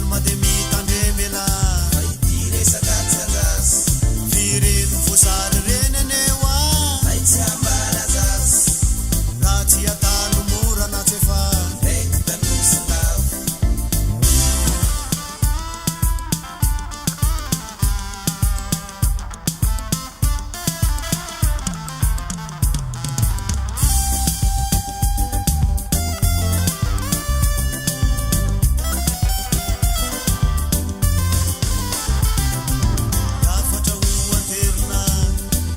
kalma de mitandremela Faitire sakatsangas fireny voasary reny aneoa Faitsambarajas raha tsy atano morana tsy efa Rek tanosinav Lafatra ho anterina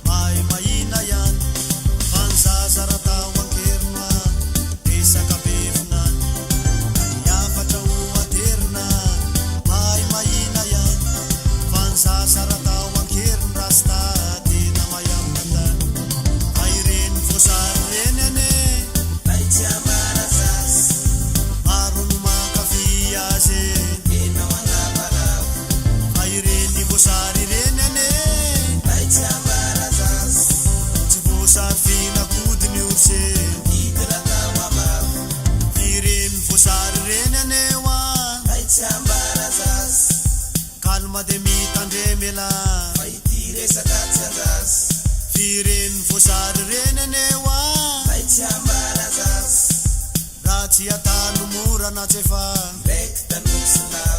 mahay mahina ihany fanzaza raha tao ankerina resaka bevinany Lafatra ho anterina mahay mahina ihany fanzaza raha tao ankerina rasta tena mayamina tany aireny voasary reny ane Faitsambarajas maro no mankafy azy Enao anaparav aireny voasary reny ane Faitsambarajas tsy voasary finakodiny orse Idratawamav ireny voasary reny aneoa Faitsambarajas kalma de mitandremela Faitire sakatsangas fireny voasary reny aneoa Faitsambarajas raha tsy atano morana tsy efa Rek tanosinav